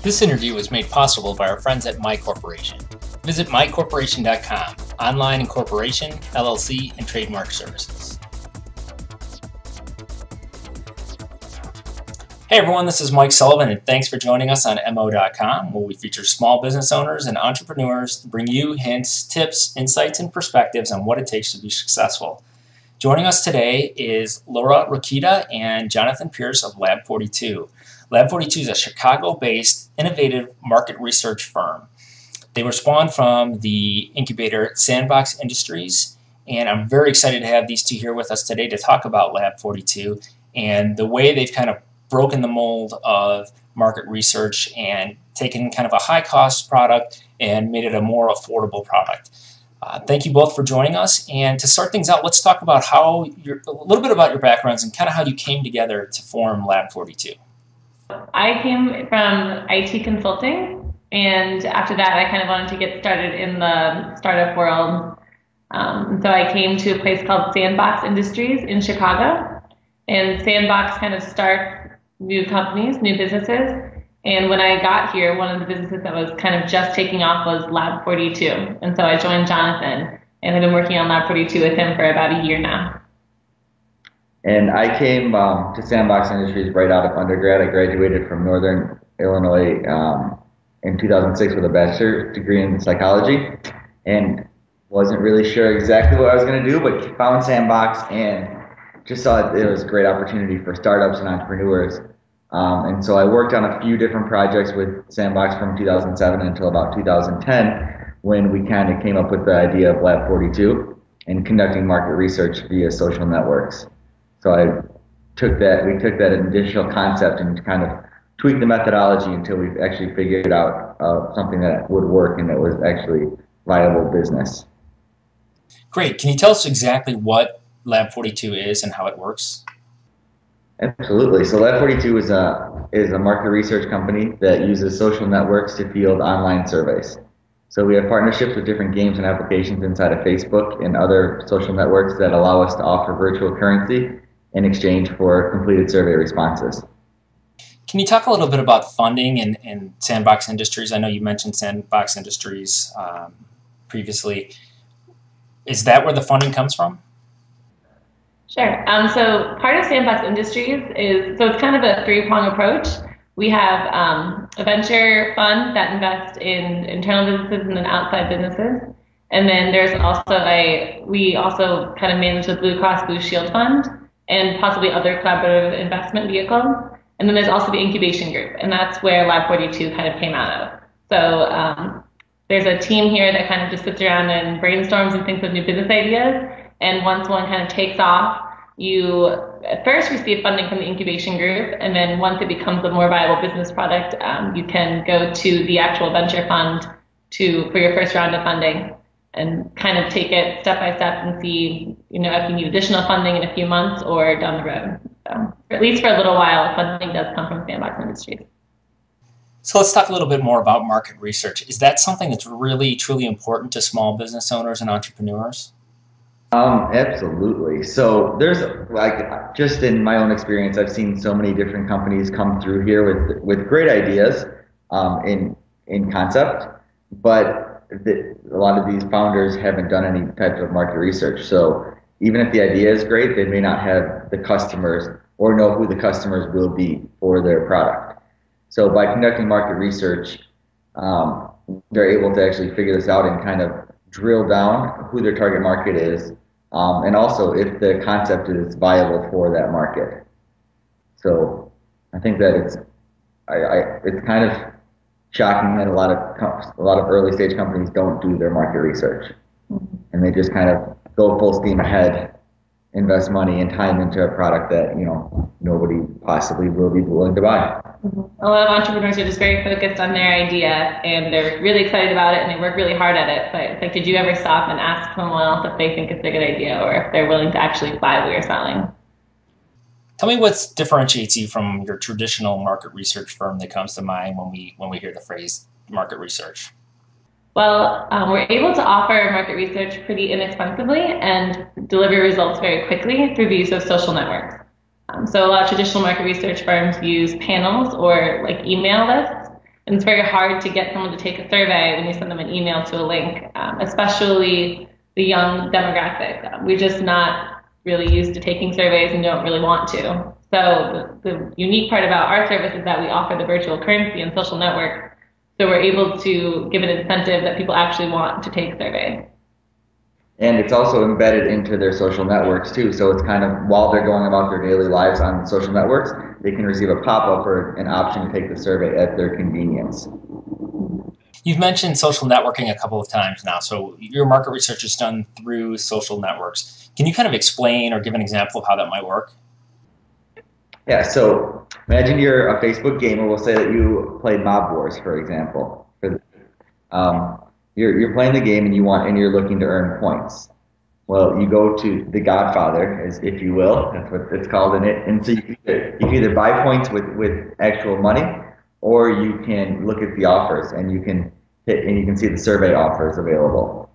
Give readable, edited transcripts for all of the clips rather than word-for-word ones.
This interview was made possible by our friends at My Corporation. Visit mycorporation.com, online incorporation, LLC, and trademark services. Hey everyone, this is Mike Sullivan, and thanks for joining us on mo.com, where we feature small business owners and entrepreneurs to bring you hints, tips, insights, and perspectives on what it takes to be successful. Joining us today is Laura Rokita and Jonathan Pirc of Lab42. Lab42 is a Chicago-based innovative market research firm. They were spawned from the Incubator Sandbox Industries, and I'm very excited to have these two here with us today to talk about Lab42 and the way they've kind of broken the mold of market research and taken kind of a high-cost product and made it a more affordable product. Thank you both for joining us. And to start things out, let's talk about a little bit about your backgrounds and kind of how you came together to form Lab42. I came from IT consulting, and after that I kind of wanted to get started in the startup world. So I came to a place called Sandbox Industries in Chicago, and Sandbox kind of starts new companies, new businesses. And when I got here, one of the businesses that was kind of just taking off was Lab42. And so I joined Jonathan, and I've been working on Lab42 with him for about a year now. And I came to Sandbox Industries right out of undergrad. I graduated from Northern Illinois in 2006 with a bachelor's degree in psychology, and wasn't really sure exactly what I was going to do, but found Sandbox and just saw it was a great opportunity for startups and entrepreneurs. And so I worked on a few different projects with Sandbox from 2007 until about 2010, when we kind of came up with the idea of Lab42 and conducting market research via social networks. So we took that initial concept and kind of tweaked the methodology until we actually figured out something that would work and that was actually viable business. Great. Can you tell us exactly what Lab42 is and how it works? Absolutely. So Lab42 is a market research company that uses social networks to field online surveys. So we have partnerships with different games and applications inside of Facebook and other social networks that allow us to offer virtual currency in exchange for completed survey responses. Can you talk a little bit about funding in Sandbox Industries? I know you mentioned Sandbox Industries previously. Is that where the funding comes from? Sure. So part of Sandbox Industries is, so it's kind of a three-prong approach. We have a venture fund that invests in internal businesses and then outside businesses. And then there's also we also kind of manage the Blue Cross Blue Shield Fund and possibly other collaborative investment vehicles. And then there's also the incubation group, and that's where Lab42 kind of came out of. So there's a team here that kind of just sits around and brainstorms and thinks of new business ideas. And once one kind of takes off, you at first receive funding from the incubation group, and then once it becomes a more viable business product, you can go to the actual venture fund for your first round of funding and kind of take it step by step and see, if you need additional funding in a few months or down the road. So at least for a little while, funding does come from Sandbox Industries. So let's talk a little bit more about market research. Is that something that's really, truly important to small business owners and entrepreneurs? Absolutely. So there's just in my own experience, I've seen so many different companies come through here with great ideas in concept, but a lot of these founders haven't done any type of market research. So even if the idea is great, they may not have the customers or know who the customers will be for their product. So by conducting market research, they're able to actually figure this out and kind of drill down who their target market is, and also if the concept is viable for that market. So I think that it's kind of shocking that a lot of early stage companies don't do their market research, and they just kind of go full steam ahead, invest money and time into a product that nobody possibly will be willing to buy. A lot of entrepreneurs are just very focused on their idea, and they're really excited about it, and they work really hard at it. But it's like, did you ever stop and ask someone else if they think it's a good idea, or if they're willing to actually buy what you're selling? Tell me what differentiates you from your traditional market research firm that comes to mind when we hear the phrase market research. Well, we're able to offer market research pretty inexpensively and deliver results very quickly through the use of social networks. So a lot of traditional market research firms use panels or like email lists And it's very hard to get someone to take a survey when you send them an email to a link, especially the young demographic. We're just not really used to taking surveys and don't really want to. So the unique part about our service is that we offer the virtual currency and social networks. So we're able to give an incentive that people actually want to take surveys. And it's also embedded into their social networks too. So it's kind of, while they're going about their daily lives on social networks, they can receive a pop-up or an option to take the survey at their convenience. You've mentioned social networking a couple of times now. So your market research is done through social networks. Can you kind of explain or give an example of how that might work? Yeah, so imagine you're a Facebook gamer. We'll say that you played Mob Wars, for example. You're playing the game and you're looking to earn points. Well, you go to The Godfather, as if you will. That's what it's called in it. And so you can either buy points with actual money, or you can look at the offers and you can see the survey offers available.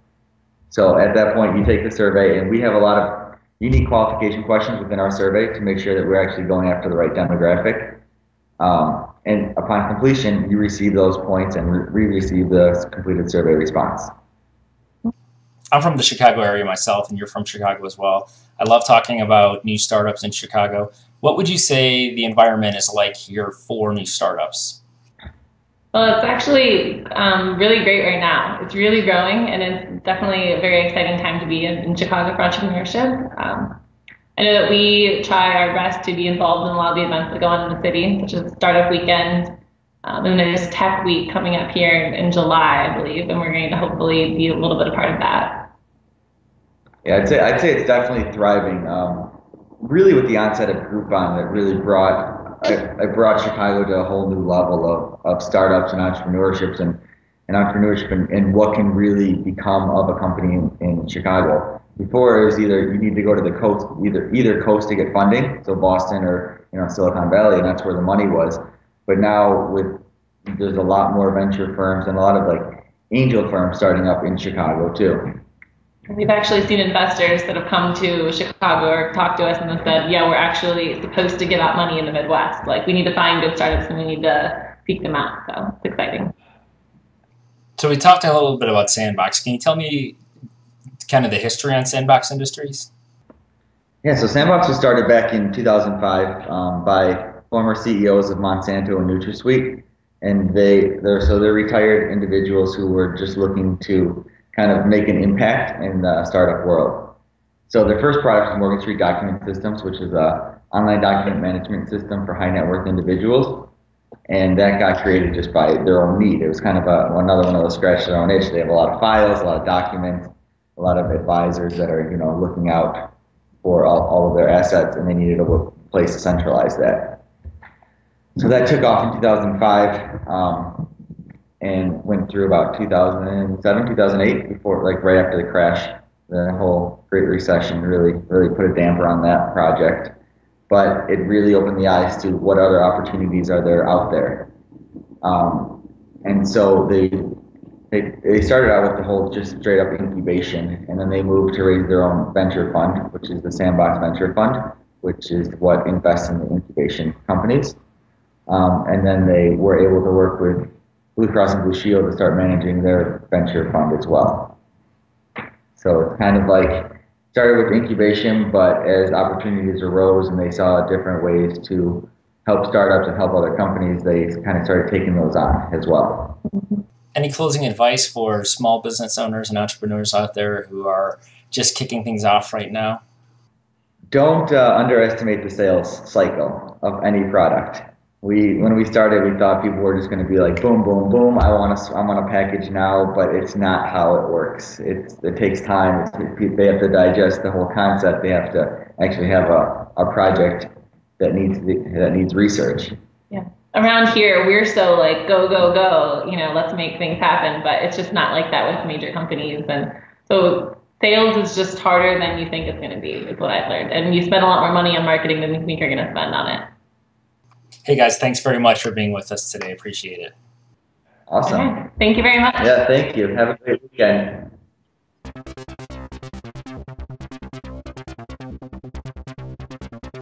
So at that point, you take the survey, and we have a lot of unique qualification questions within our survey to make sure that we're actually going after the right demographic. And upon completion, you receive those points and receive the completed survey response. I'm from the Chicago area myself, and you're from Chicago as well. I love talking about new startups in Chicago. What would you say the environment is like here for new startups? Well, it's actually really great right now. It's really growing, and it's definitely a very exciting time to be in Chicago for entrepreneurship. I know that we try our best to be involved in a lot of the events that go on in the city, such as Startup Weekend, and there's Tech Week coming up here in July, I believe, and we're going to hopefully be a little bit a part of that. Yeah, I'd say it's definitely thriving. Really, with the onset of Groupon, it really brought Chicago to a whole new level of startups and entrepreneurships and entrepreneurship and what can really become of a company in Chicago. Before, it was either you need to go to the coast, either coast to get funding, so Boston or Silicon Valley, and that's where the money was. But now there's a lot more venture firms and a lot of like angel firms starting up in Chicago too. We've actually seen investors that have come to Chicago or talked to us and have said, yeah, we're actually supposed to give out money in the Midwest. Like, we need to find good startups and we need to seek them out. So it's exciting. So we talked a little bit about Sandbox. Can you tell me kind of the history on Sandbox Industries? Yeah, so Sandbox was started back in 2005 by former CEOs of Monsanto and NutraSweet, and they're retired individuals who were just looking to kind of make an impact in the startup world. So their first product was Morgan Street Document Systems, which is an online document management system for high net worth individuals. And that got created just by their own need. It was kind of another one of those scratch their own itch. They have a lot of files, a lot of documents, a lot of advisors that are looking out for all of their assets, and they needed a place to centralize that. So that took off in 2005. And went through about 2007, 2008, before, like right after the crash. The whole Great Recession really put a damper on that project. But it really opened the eyes to what other opportunities are there out there. And so they started out with the whole just straight up incubation, and then they moved to raise their own venture fund, which is the Sandbox Venture Fund, which is what invests in the incubation companies. And then they were able to work with Blue Cross and Blue Shield to start managing their venture fund as well. So it's kind of like started with incubation, but as opportunities arose and they saw different ways to help startups and help other companies, they kind of started taking those on as well. Any closing advice for small business owners and entrepreneurs out there who are just kicking things off right now? Don't underestimate the sales cycle of any product. When we started, we thought people were just going to be like, boom, boom, boom. I want a package now, but it's not how it works. It takes time. They have to digest the whole concept. They have to actually have a project that needs research. Yeah. Around here, we're so like go, go, go. Let's make things happen. But it's just not like that with major companies. And so sales is just harder than you think it's going to be. Is what I've learned. And you spend a lot more money on marketing than you think you're going to spend on it. Hey guys, thanks very much for being with us today. Appreciate it. Awesome. Okay. Thank you very much. Yeah, thank you. Have a great weekend.